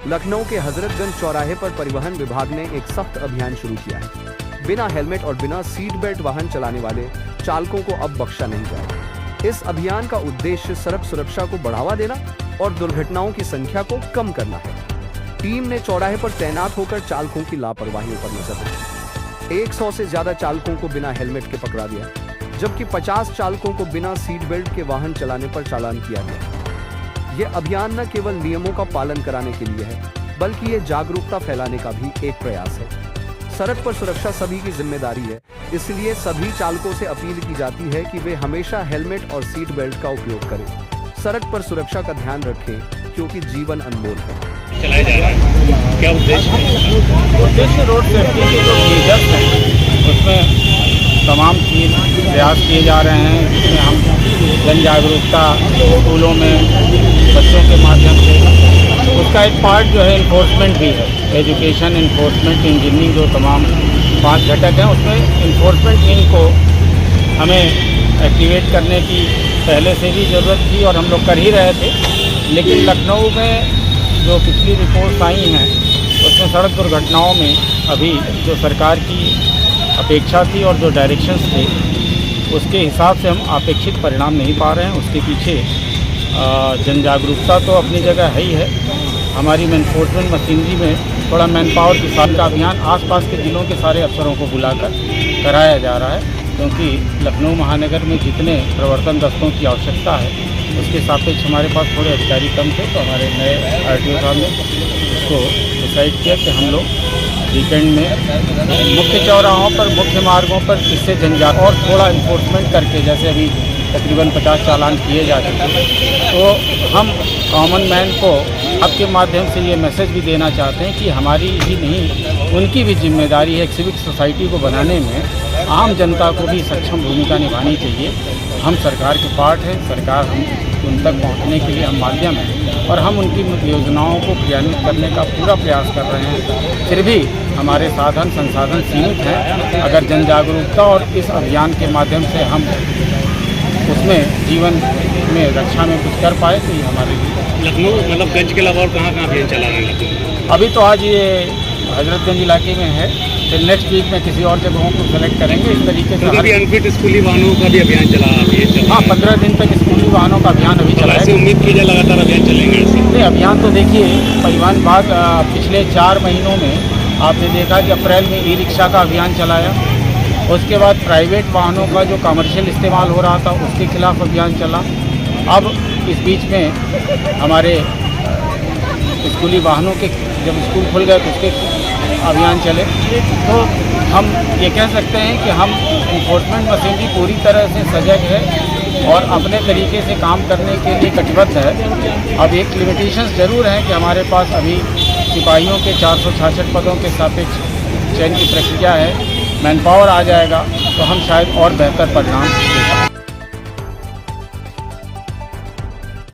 लखनऊ के हजरतगंज चौराहे पर परिवहन विभाग ने एक सख्त अभियान शुरू किया है। बिना हेलमेट और बिना सीट बेल्ट वाहन चलाने वाले चालकों को अब बख्शा नहीं जाएगा। इस अभियान का उद्देश्य सड़क सुरक्षा को बढ़ावा देना और दुर्घटनाओं की संख्या को कम करना है। टीम ने चौराहे पर तैनात होकर चालकों की लापरवाहियों पर नजर रखी। 100 से ज्यादा चालकों को बिना हेलमेट के पकड़ा गया, जबकि 50 चालकों को बिना सीट बेल्ट के वाहन चलाने पर चालान किया गया। यह अभियान न केवल नियमों का पालन कराने के लिए है, बल्कि ये जागरूकता फैलाने का भी एक प्रयास है। सड़क पर सुरक्षा सभी की जिम्मेदारी है, इसलिए सभी चालकों से अपील की जाती है कि वे हमेशा हेलमेट और सीट बेल्ट का उपयोग करें। सड़क पर सुरक्षा का ध्यान रखें, क्योंकि जीवन अनमोल है। चलाया जा रहा है, क्या उद्देश्य है? उद्देश्य रोड सेफ्टी के जो मेजर्स हैं उसमें तमाम चीज़ प्रयास किए जा रहे हैं, जिसमें हम जन जागरूकता स्कूलों में बच्चों के माध्यम से, उसका एक पार्ट जो है इन्फोर्समेंट भी है। एजुकेशन, इन्फोर्समेंट, इंजीनियरिंग जो तमाम 5 घटक हैं, उसमें इन्फोर्समेंट टीम को हमें एक्टिवेट करने की पहले से भी ज़रूरत थी और हम लोग कर ही रहे थे। लेकिन लखनऊ में जो पिछली रिपोर्ट्स आई हैं उसमें सड़क दुर्घटनाओं में अभी जो सरकार की अपेक्षा थी और जो डायरेक्शंस थे उसके हिसाब से हम अपेक्षित परिणाम नहीं पा रहे हैं। उसके पीछे जन जागरूकता तो अपनी जगह है ही है। हमारी एनफोर्समेंट मशीनरी में थोड़ा मैन पावर के साथ का अभियान आसपास के जिलों के सारे अफसरों को बुलाकर कराया जा रहा है, क्योंकि लखनऊ महानगर में जितने प्रवर्तन दस्तों की आवश्यकता है उसके सापेक्ष हमारे पास थोड़े अधिकारी कम थे। तो हमारे नए RTO साहब ने इसको डिसाइड किया कि हम लोग वीकेंड में मुख्य चौराहों पर, मुख्य मार्गों पर इससे जनजागरूक और थोड़ा इन्फोर्समेंट करके, जैसे अभी तकरीबन 50 चालान किए जा चुके हैं, तो हम कॉमन मैन को आपके माध्यम से ये मैसेज भी देना चाहते हैं कि हमारी ही नहीं उनकी भी जिम्मेदारी है। एक सिविक सोसाइटी को बनाने में आम जनता को भी सक्षम भूमिका निभानी चाहिए। हम सरकार के पार्ट हैं, सरकार हम उन तक पहुंचने के लिए हम माध्यम हैं और हम उनकी योजनाओं को क्रियान्वित करने का पूरा प्रयास कर रहे हैं। फिर भी हमारे साधन संसाधन सीमित हैं। अगर जन जागरूकता और इस अभियान के माध्यम से हम उसमें जीवन में रक्षा में कुछ कर पाए तो ये हमारे लिए। लखनऊ मतलब गंज के अलावा और कहाँ अभियान चला रहे हैं लखनऊ? अभी तो आज ये हजरतगंज इलाके में है, फिर नेक्स्ट वीक में किसी और जगहों को सेलेक्ट करेंगे। इस तरीके से अभी अनफिट स्कूली वाहनों का भी अभियान चला है। हाँ, 15 दिन तक स्कूली वाहनों का अभियान अभी चला है। उम्मीद की जाए लगातार अभियान चलेंगे ऐसे? अभियान तो देखिए, परिवहन विभाग पिछले 4 महीनों में आपने देखा कि अप्रैल में ई-रिक्शा का अभियान चलाया। उसके बाद प्राइवेट वाहनों का जो कमर्शियल इस्तेमाल हो रहा था उसके खिलाफ अभियान चला। अब इस बीच में हमारे स्कूली वाहनों के जब स्कूल खुल गए तो उसके अभियान चले। तो हम ये कह सकते हैं कि हम इन्फोर्समेंट मशीनरी पूरी तरह से सजग है और अपने तरीके से काम करने के लिए कटिबद्ध है। अब एक लिमिटेशंस ज़रूर हैं कि हमारे पास अभी सिपाहियों के 466 पदों के सापेक्ष चयन की प्रक्रिया है। मैन पावर आ जाएगा तो हम शायद और बेहतर परिणाम